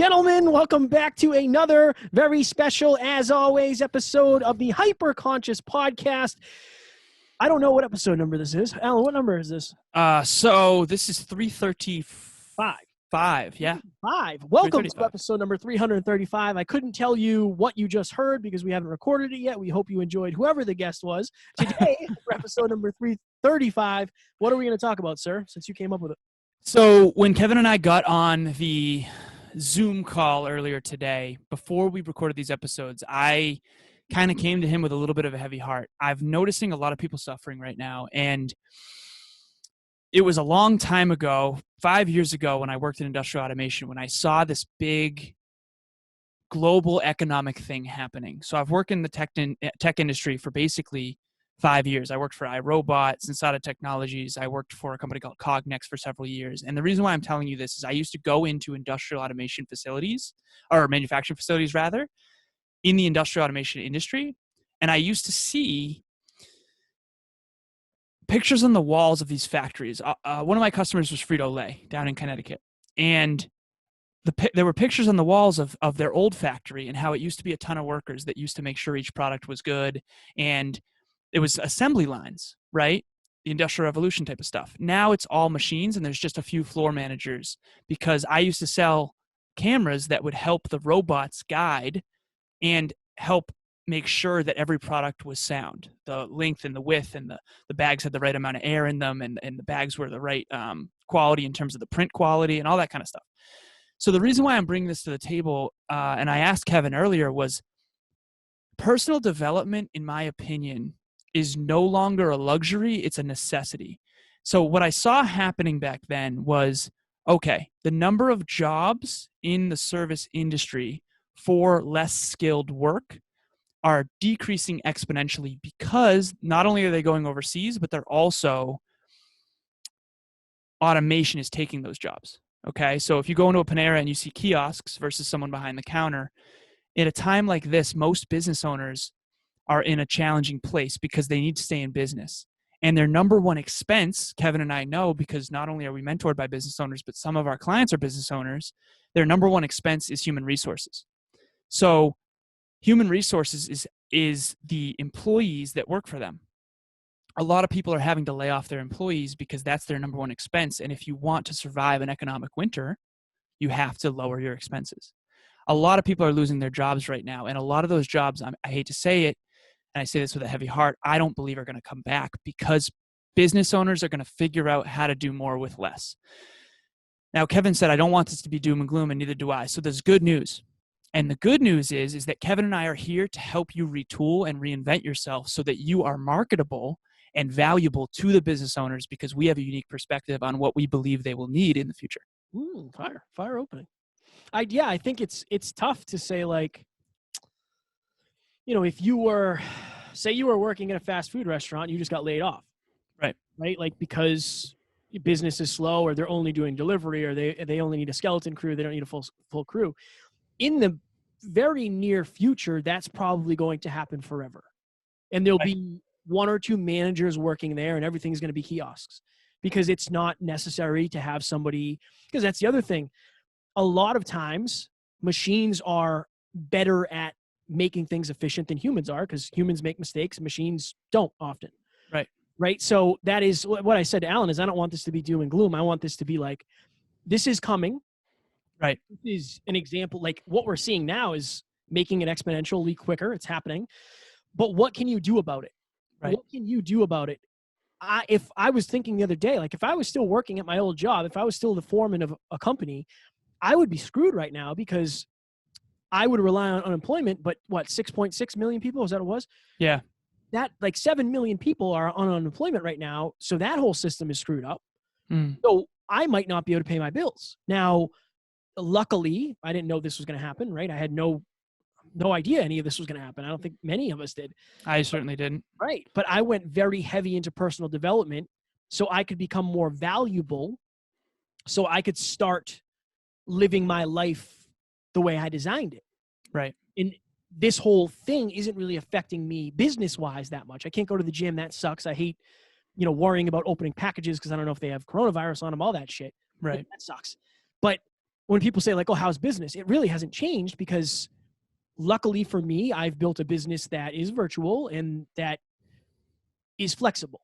gentlemen, welcome back to another very special, as always, episode of the Hyperconscious Podcast. I don't know what episode number this is. Alan, what number is this? So this is 335. Yeah. 5. Welcome to episode number 335. I couldn't tell you what you just heard because we haven't recorded it yet. We hope you enjoyed whoever the guest was. Today, for episode number 335, what are we going to talk about, sir, since you came up with it? So when Kevin and I got on the Zoom call earlier today, before we recorded these episodes, I kind of came to him with a little bit of a heavy heart. I'm noticing a lot of people suffering right now, and it was a long time ago, 5 years ago, when I worked in industrial automation, when I saw this big global economic thing happening. So I've worked in the tech industry for basically 5 years. I worked for iRobot, Sensata Technologies. I worked for a company called Cognex for several years. And the reason why I'm telling you this is I used to go into industrial automation facilities, or manufacturing facilities rather, in the industrial automation industry. And I used to see pictures on the walls of these factories. One of my customers was Frito-Lay down in Connecticut. And there were pictures on the walls of their old factory and how it used to be a ton of workers that used to make sure each product was good. And it was assembly lines, right? The Industrial Revolution type of stuff. Now it's all machines and there's just a few floor managers, because I used to sell cameras that would help the robots guide and help make sure that every product was sound. The length and the width and the bags had the right amount of air in them, and the bags were the right quality in terms of the print quality and all that kind of stuff. So the reason why I'm bringing this to the table, and I asked Kevin earlier, was personal development, in my opinion, is no longer a luxury, it's a necessity. So what I saw happening back then was, okay, the number of jobs in the service industry for less skilled work are decreasing exponentially, because not only are they going overseas, but they're also, automation is taking those jobs. Okay, so if you go into a Panera and you see kiosks versus someone behind the counter, at a time like this, most business owners are in a challenging place because they need to stay in business. And their number one expense, Kevin and I know, because not only are we mentored by business owners, but some of our clients are business owners, their number one expense is human resources. So human resources is the employees that work for them. A lot of people are having to lay off their employees because that's their number one expense. And if you want to survive an economic winter, you have to lower your expenses. A lot of people are losing their jobs right now. And a lot of those jobs, I hate to say it, and I say this with a heavy heart, I don't believe are going to come back, because business owners are going to figure out how to do more with less. Now, Kevin said, I don't want this to be doom and gloom, and neither do I. So there's good news. And the good news is that Kevin and I are here to help you retool and reinvent yourself so that you are marketable and valuable to the business owners, because we have a unique perspective on what we believe they will need in the future. Fire opening. I think it's tough to say, like, if you were, say you were working at a fast food restaurant, you just got laid off. Right. Like, because business is slow, or they're only doing delivery, or they only need a skeleton crew. They don't need a full crew. In the very near future, that's probably going to happen forever. And there'll be one or two managers working there, and everything's going to be kiosks, because it's not necessary to have somebody, because that's the other thing. A lot of times machines are better at making things efficient than humans are, because humans make mistakes, machines don't often. Right. So that is what I said to Alan, is I don't want this to be doom and gloom. I want this to be like, this is coming. Right. This is an example. Like, what we're seeing now is making it exponentially quicker. It's happening. But what can you do about it? Right. What can you do about it? If I was thinking the other day, like, if I was still working at my old job, if I was still the foreman of a company, I would be screwed right now, because I would rely on unemployment. But what, 6.6 million people? Is that what it was? Yeah. That, like, 7 million people are on unemployment right now. So that whole system is screwed up. So I might not be able to pay my bills. Now, luckily, I didn't know this was going to happen, right? I had no idea any of this was going to happen. I don't think many of us did. I certainly didn't. Right. But I went very heavy into personal development so I could become more valuable, so I could start living my life the way I designed it. Right. And this whole thing isn't really affecting me business-wise that much. I can't go to the gym. That sucks. I hate, worrying about opening packages because I don't know if they have coronavirus on them, all that shit. Right. That sucks. But when people say like, oh, how's business? It really hasn't changed, because luckily for me, I've built a business that is virtual and that is flexible.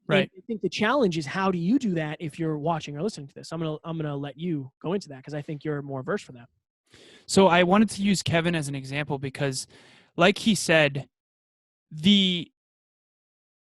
And Right. I think the challenge is, how do you do that if you're watching or listening to this? I'm gonna let you go into that, because I think you're more versed for that. So I wanted to use Kevin as an example because, like he said, the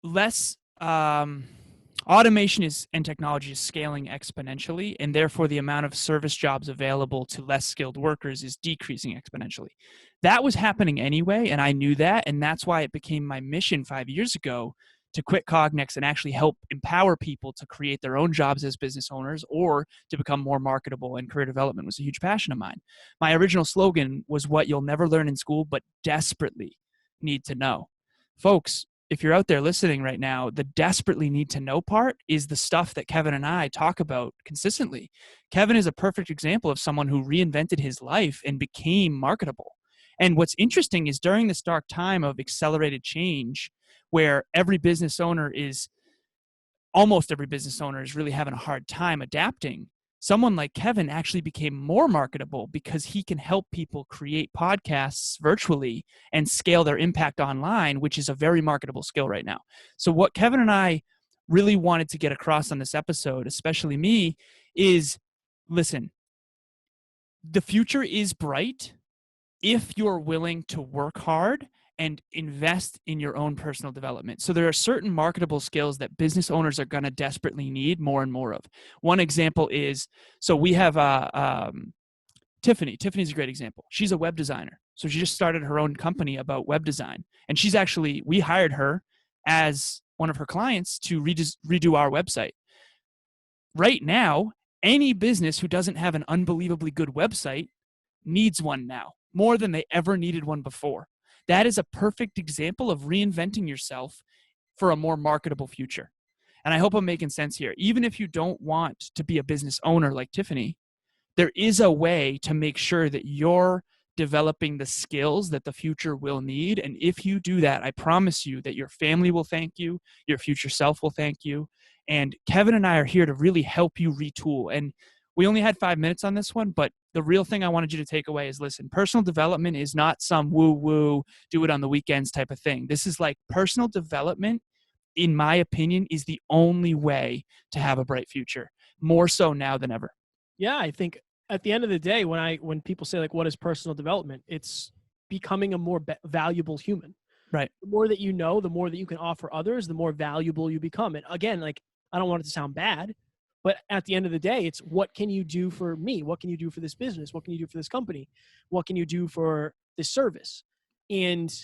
less automation and technology is scaling exponentially, and therefore the amount of service jobs available to less skilled workers is decreasing exponentially. That was happening anyway, and I knew that, and that's why it became my mission 5 years ago to quit Cognex and actually help empower people to create their own jobs as business owners or to become more marketable. And career development was a huge passion of mine. My original slogan was what you'll never learn in school but desperately need to know. Folks, if you're out there listening right now, the desperately need to know part is the stuff that Kevin and I talk about consistently. Kevin is a perfect example of someone who reinvented his life and became marketable. And what's interesting is, during this dark time of accelerated change, where almost every business owner is really having a hard time adapting, someone like Kevin actually became more marketable because he can help people create podcasts virtually and scale their impact online, which is a very marketable skill right now. So what Kevin and I really wanted to get across on this episode, especially me, is, listen, the future is bright if you're willing to work hard and invest in your own personal development. So there are certain marketable skills that business owners are going to desperately need more and more of. One example is, so we have Tiffany. Tiffany's a great example. She's a web designer. So she just started her own company about web design. And we hired her as one of her clients to redo our website. Right now, any business who doesn't have an unbelievably good website needs one now, more than they ever needed one before. That is a perfect example of reinventing yourself for a more marketable future. And I hope I'm making sense here. Even if you don't want to be a business owner like Tiffany, there is a way to make sure that you're developing the skills that the future will need. And if you do that, I promise you that your family will thank you, your future self will thank you. And Kevin and I are here to really help you retool. And we only had 5 minutes on this one, but the real thing I wanted you to take away is, listen, personal development is not some woo-woo, do it on the weekends type of thing. This is like personal development, in my opinion, is the only way to have a bright future, more so now than ever. Yeah, I think at the end of the day, when people say like, what is personal development, it's becoming a more valuable human. Right. The more that you know, the more that you can offer others, the more valuable you become. And again, like, I don't want it to sound bad, but at the end of the day, it's, what can you do for me? What can you do for this business? What can you do for this company? What can you do for this service? And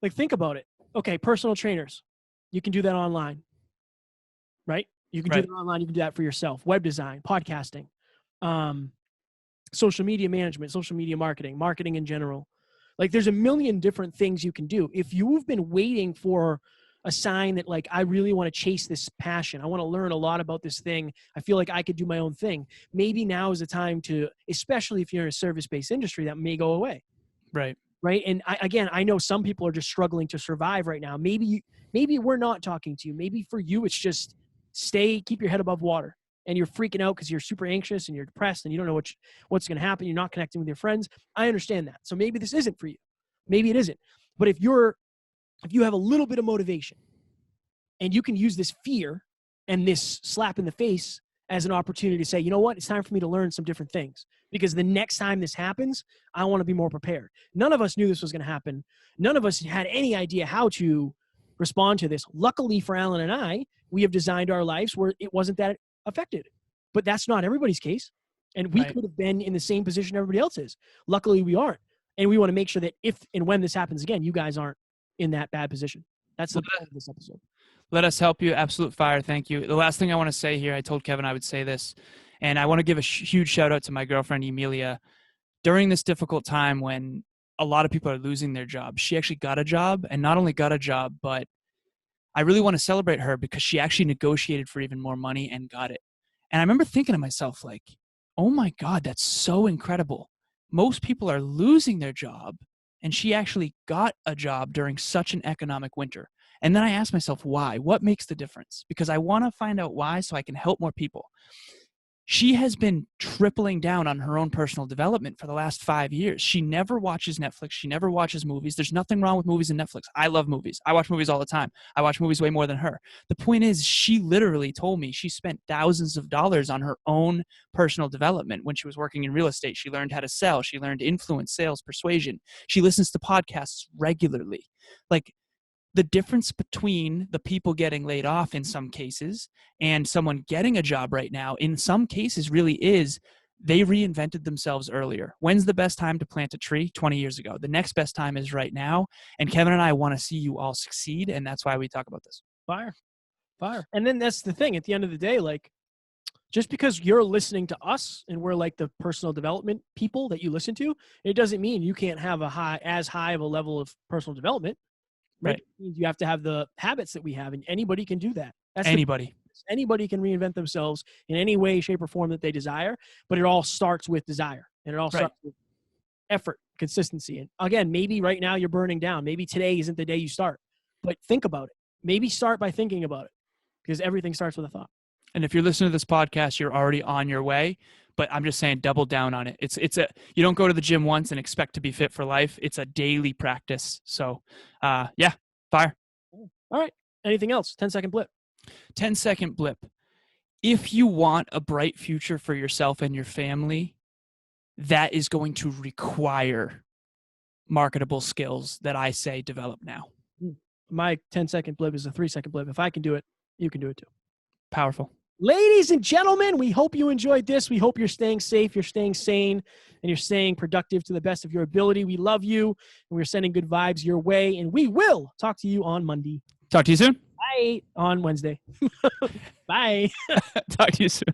like, think about it. Okay, personal trainers, you can do that online, right? You can do Right. that online. You can do that for yourself. Web design, podcasting, social media management, social media marketing in general. Like, there's a million different things you can do. If you've been waiting for a sign that, like, I really want to chase this passion, I want to learn a lot about this thing, I feel like I could do my own thing, maybe now is the time to, especially if you're in a service-based industry that may go away. Right. Right. And I know some people are just struggling to survive right now. Maybe we're not talking to you. Maybe for you, it's just keep your head above water, and you're freaking out because you're super anxious and you're depressed and you don't know what's going to happen. You're not connecting with your friends. I understand that. So maybe this isn't for you. Maybe it isn't. But if you have a little bit of motivation, and you can use this fear and this slap in the face as an opportunity to say, you know what, it's time for me to learn some different things, because the next time this happens, I want to be more prepared. None of us knew this was going to happen. None of us had any idea how to respond to this. Luckily for Alan and I, we have designed our lives where it wasn't that affected. But that's not everybody's case. And we Right. could have been in the same position everybody else is. Luckily, we aren't. And we want to make sure that if and when this happens again, you guys aren't in that bad position. That's the point of this episode. Let us help you. Absolute fire. Thank you. The last thing I want to say here, I told Kevin I would say this, and I want to give a huge shout out to my girlfriend, Emilia. During this difficult time when a lot of people are losing their jobs, she actually got a job, and not only got a job, but I really want to celebrate her because she actually negotiated for even more money and got it. And I remember thinking to myself, like, oh my God, that's so incredible. Most people are losing their job, and she actually got a job during such an economic winter. And then I asked myself, why? What makes the difference? Because I want to find out why so I can help more people. She has been tripling down on her own personal development for the last 5 years. She never watches Netflix. She never watches movies. There's nothing wrong with movies and Netflix. I love movies. I watch movies all the time. I watch movies way more than her. The point is, she literally told me she spent thousands of dollars on her own personal development when she was working in real estate. She learned how to sell. She learned influence, sales, persuasion. She listens to podcasts regularly. Like, the difference between the people getting laid off in some cases and someone getting a job right now, in some cases, really is they reinvented themselves earlier. When's the best time to plant a tree? 20 years ago. The next best time is right now. And Kevin and I want to see you all succeed. And that's why we talk about this. Fire. And then that's the thing. At the end of the day, like, just because you're listening to us and we're like the personal development people that you listen to, it doesn't mean you can't have as high of a level of personal development. Right. It means you have to have the habits that we have, and anybody can do that. Anybody can reinvent themselves in any way, shape, or form that they desire, but it all starts with desire, and it all starts with effort, consistency. And again, maybe right now you're burning down. Maybe today isn't the day you start, but think about it. Maybe start by thinking about it, because everything starts with a thought. And if you're listening to this podcast, you're already on your way. But I'm just saying, double down on it. You don't go to the gym once and expect to be fit for life. It's a daily practice. So, yeah, fire. All right. Anything else? 10-second blip. 10-second blip. If you want a bright future for yourself and your family, that is going to require marketable skills that I say develop now. My 10-second blip is a 3-second blip. If I can do it, you can do it too. Powerful. Ladies and gentlemen, we hope you enjoyed this. We hope you're staying safe, you're staying sane, and you're staying productive to the best of your ability. We love you, and we're sending good vibes your way, and we will talk to you on Monday. Talk to you soon. Bye. On Wednesday. Bye. Talk to you soon.